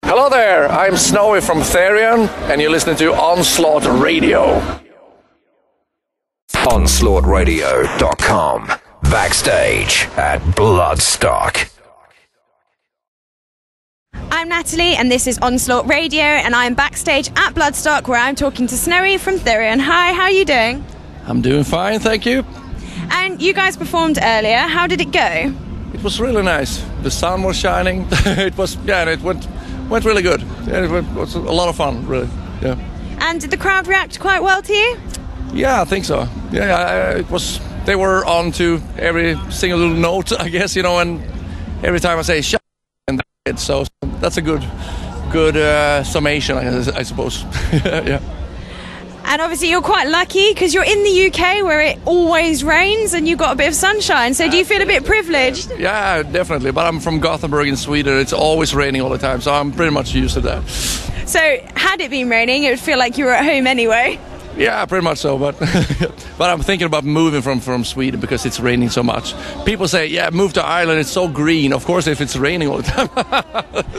Hello there, I'm Snowy from THERION, and you're listening to Onslaught Radio. OnslaughtRadio.com. Backstage at Bloodstock. I'm Natalie, and this is Onslaught Radio, and I'm backstage at Bloodstock, where I'm talking to Snowy from THERION. Hi, how are you doing? I'm doing fine, thank you. And you guys performed earlier. How did it go? It was really nice. The sun was shining. It went really good. It was a lot of fun, really. Yeah. And did the crowd react quite well to you? Yeah, I think so. Yeah, it was. They were on to every single little note, I guess, and every time I say "shut," and so that's a good summation, I suppose. Yeah. And obviously you're quite lucky because you're in the UK where it always rains and you've got a bit of sunshine. So do you feel a bit privileged? Yeah, definitely. But I'm from Gothenburg in Sweden. It's always raining all the time, so I'm pretty much used to that. So had it been raining, it would feel like you were at home anyway. Yeah, pretty much so. But but I'm thinking about moving from Sweden because it's raining so much. People say, yeah, move to Ireland. It's so green. Of course, if it's raining all the time.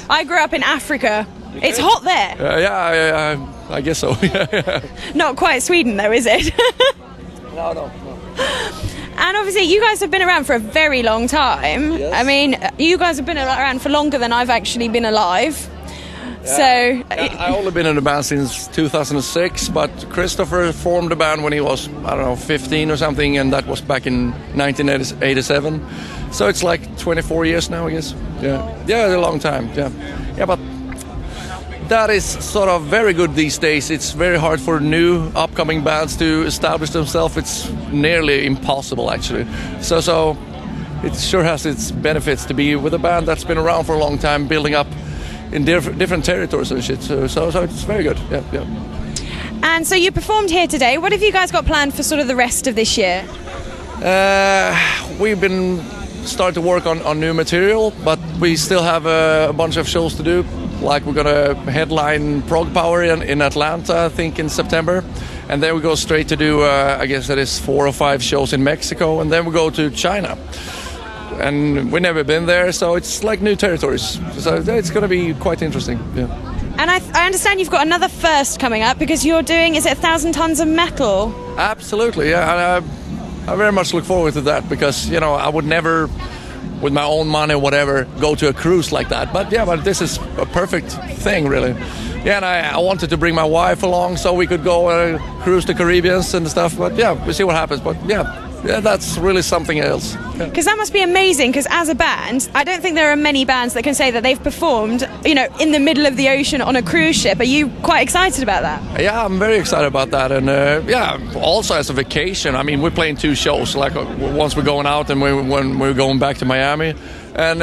I grew up in Africa. It's hot there. Yeah, I guess so. Not quite Sweden, though, is it? No. And obviously, you guys have been around for a very long time. Yes. I mean, you guys have been around for longer than I've actually been alive. Yeah. So I've only been in the band since 2006, but Christopher formed the band when he was, 15 or something, and that was back in 1987. So it's like 24 years now, I guess. Yeah, a long time. Yeah, but that is sort of very good these days. It's very hard for new upcoming bands to establish themselves. It's nearly impossible, actually. So it sure has its benefits to be with a band that's been around for a long time, building up in different territories and shit. So it's very good. Yeah. And so you performed here today. What have you guys got planned for sort of the rest of this year? We've been starting to work on new material, but we still have a bunch of shows to do. Like we're gonna headline Prog Power in Atlanta, I think, in September, and then we go straight to do I guess that is 4 or 5 shows in Mexico, and then we go to China. And we've never been there, so it's like new territories. So it's gonna be quite interesting. Yeah. And I understand you've got another first coming up because you're doing, is it 1,000 tons of metal? Absolutely, yeah. And I very much look forward to that because I would never, with my own money or whatever, go to a cruise like that. But this is a perfect thing, really. Yeah, and I wanted to bring my wife along so we could go cruise the Caribbean and stuff. But yeah, we'll see what happens. But yeah, that's really something else. Because that must be amazing, because as a band, I don't think there are many bands that can say that they've performed, in the middle of the ocean on a cruise ship. Are you quite excited about that? Yeah, I'm very excited about that. And also as a vacation, I mean, we're playing 2 shows, like once we're going out and when we're going back to Miami. And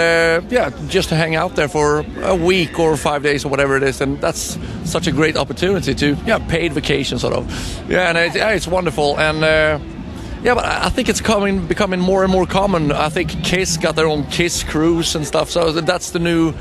just to hang out there for a week or 5 days or whatever it is. And that's such a great opportunity to, paid vacation sort of. Yeah, and it's wonderful. And but I think it's becoming more and more common. I think Kiss got their own Kiss cruise and stuff. So that's the new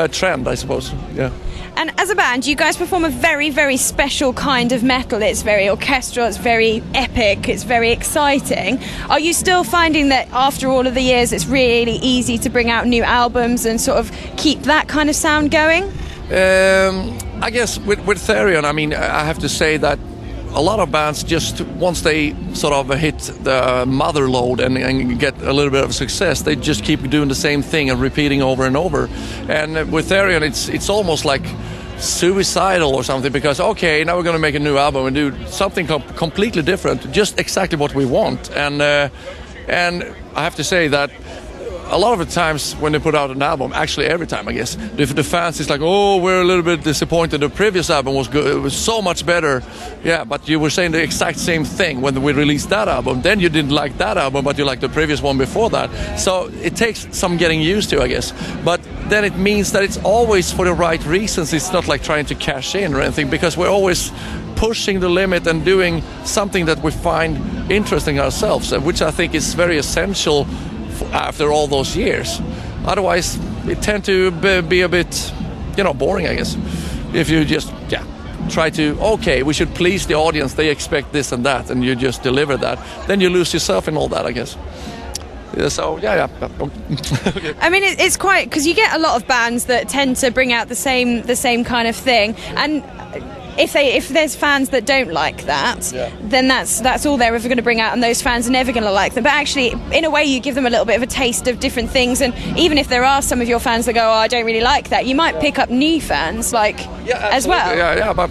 trend, I suppose. Yeah. And as a band, you guys perform a very, very special kind of metal. It's very orchestral, it's very epic, it's very exciting. Are you still finding that after all of the years it's really easy to bring out new albums and sort of keep that kind of sound going? I guess with THERION, I mean, I have to say that a lot of bands just, once they sort of hit the mother load and get a little bit of success, they just keep doing the same thing and repeating over and over. And with THERION, it's almost like suicidal or something, because okay, now we're going to make a new album and do something completely different, just exactly what we want. And I have to say that a lot of the times when they put out an album, actually every time, I guess, the fans is like, oh, we're a little bit disappointed. The previous album was good. It was so much better. Yeah, but you were saying the exact same thing when we released that album. Then you didn't like that album, but you liked the previous one before that. So it takes some getting used to, I guess. But then it means that it's always for the right reasons. It's not like trying to cash in or anything, because we're always pushing the limit and doing something that we find interesting ourselves, which I think is very essential after all those years. Otherwise it tend to be a bit boring, I guess, if you just try to, okay, we should please the audience, they expect this and that, and you just deliver that, then you lose yourself in all that, I guess. So yeah. Okay. I mean, it's quite, because you get a lot of bands that tend to bring out the same kind of thing, and if there's fans that don't like that, then that's all they're ever going to bring out, and those fans are never going to like them. But actually, in a way, you give them a little bit of a taste of different things, and even if there are some of your fans that go, "Oh, I don't really like that," you might pick up new fans as well. Yeah. But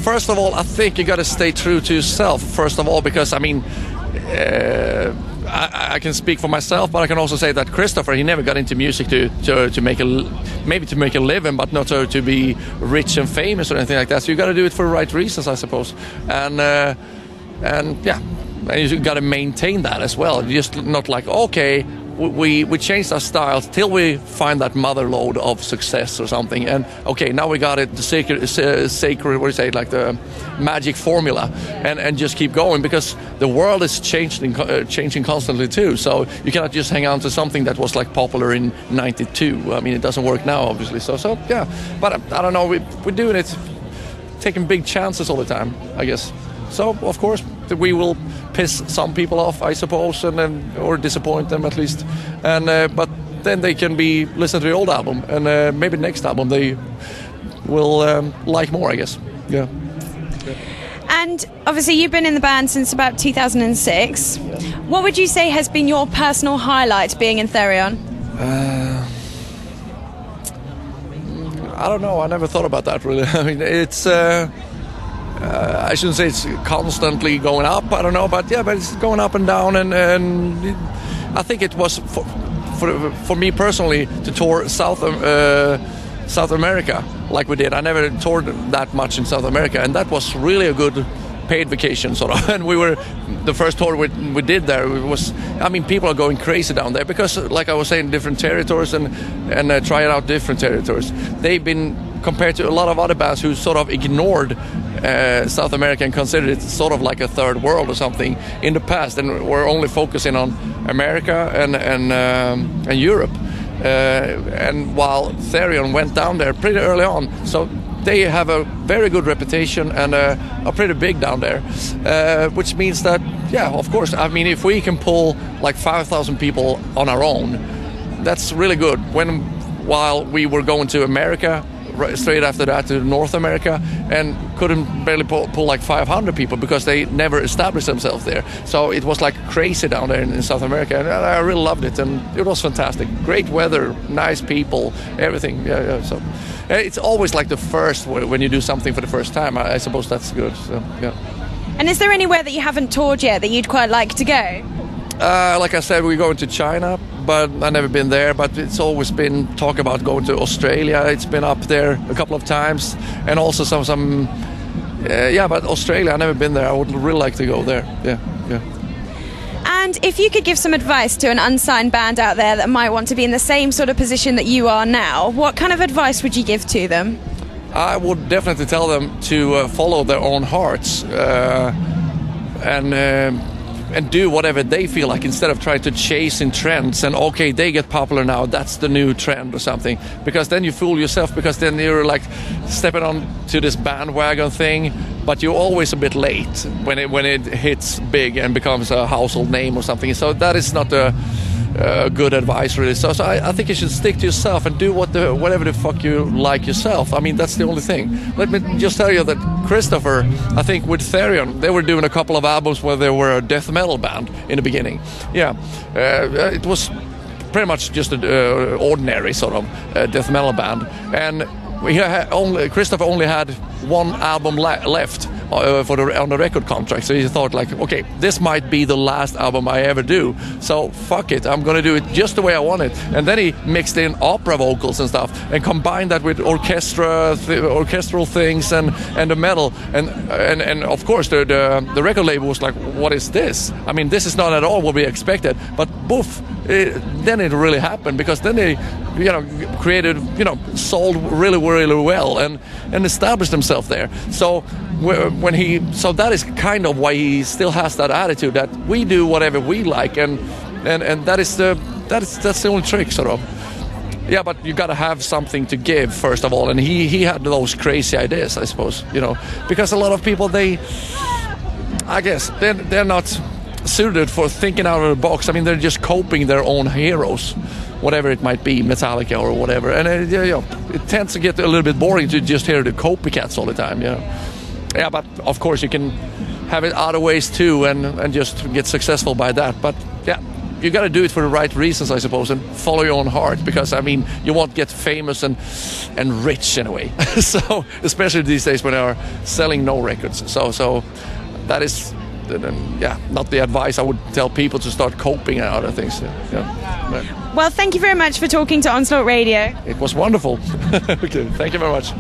first of all, I think you got to stay true to yourself. First of all, because I mean. I can speak for myself, but I can also say that Christopher, he never got into music to make a living, but not to be rich and famous or anything like that. So you got to do it for the right reasons, I suppose. And you got to maintain that as well. Just not like, okay, we changed our styles till we find that mother lode of success or something, and okay, now we got it, the sacred what do you say, like the magic formula, and just keep going, because the world is changing constantly too. So you cannot just hang on to something that was like popular in '92. I mean, it doesn't work now, obviously. So yeah, but I don't know. We're doing it, taking big chances all the time, I guess. So of course we will piss some people off, I suppose, or disappoint them at least. But then they can listen to the old album, and maybe next album they will like more, I guess. Yeah. And obviously you've been in the band since about 2006. What would you say has been your personal highlight being in THERION? I don't know. I never thought about that really. I mean, it's. I shouldn't say it's constantly going up. I don't know, but it's going up and down, and I think it was for me personally to tour South America like we did. I never toured that much in South America, and that was really a good paid vacation sort of. And the first tour we did there, people are going crazy down there because, like I was saying, different territories and trying out different territories. They've been compared to a lot of other bands who sort of ignored South America and considered it sort of like a third world or something in the past, and we're only focusing on America and Europe. And while THERION went down there pretty early on, so they have a very good reputation and are pretty big down there, which means that, of course, I mean, if we can pull like 5,000 people on our own, that's really good. While we were going to America, straight after that to North America, and couldn't barely pull like 500 people because they never established themselves there. So it was like crazy down there in South America, and I really loved it, and it was fantastic. Great weather, nice people, everything. So it's always like the first when you do something for the first time. I suppose that's good. So yeah. And is there anywhere that you haven't toured yet that you'd quite like to go? Like I said, we're going to China, but I've never been there. But it's always been talk about going to Australia. It's been up there a couple of times, and also some. But Australia, I've never been there. I would really like to go there. Yeah. And if you could give some advice to an unsigned band out there that might want to be in the same sort of position that you are now, what kind of advice would you give to them? I would definitely tell them to follow their own hearts and do whatever they feel like, instead of trying to chase in trends and okay, they get popular now, that's the new trend or something, because then you fool yourself, because then you're like stepping on to this bandwagon thing, but you're always a bit late when it hits big and becomes a household name or something. So that is not a good advice really. So I think you should stick to yourself and do whatever the fuck you like yourself. I mean, that's the only thing. Let me just tell you that Christopher, I think with THERION, they were doing a couple of albums where they were a death metal band in the beginning. It was pretty much just an ordinary sort of death metal band, and Christopher only had one album left on the record contract, so he thought like, okay, this might be the last album I ever do, so fuck it, I'm gonna do it just the way I want it. And then he mixed in opera vocals and stuff and combined that with orchestral things and the metal, and of course the record label was like, what is this? I mean, this is not at all what we expected, but boof, then it really happened, because then they created, sold really well and established himself there. So that is kind of why he still has that attitude that we do whatever we like, and that's the only trick, sort of. Yeah, but you got to have something to give first of all, and he had those crazy ideas, I suppose, because a lot of people, I guess they're not suited for thinking out of the box. I mean, they're just copying their own heroes, whatever it might be, Metallica or whatever. And it tends to get a little bit boring to just hear the copycats all the time. Yeah, but of course you can have it other ways too, and just get successful by that. But yeah, you got to do it for the right reasons, I suppose, and follow your own heart, because I mean, you won't get famous and rich in a way. So especially these days when they are selling no records. So that is not the advice I would tell people, to start coping and other things. Well, thank you very much for talking to Onslaught Radio. It was wonderful. Okay, thank you very much.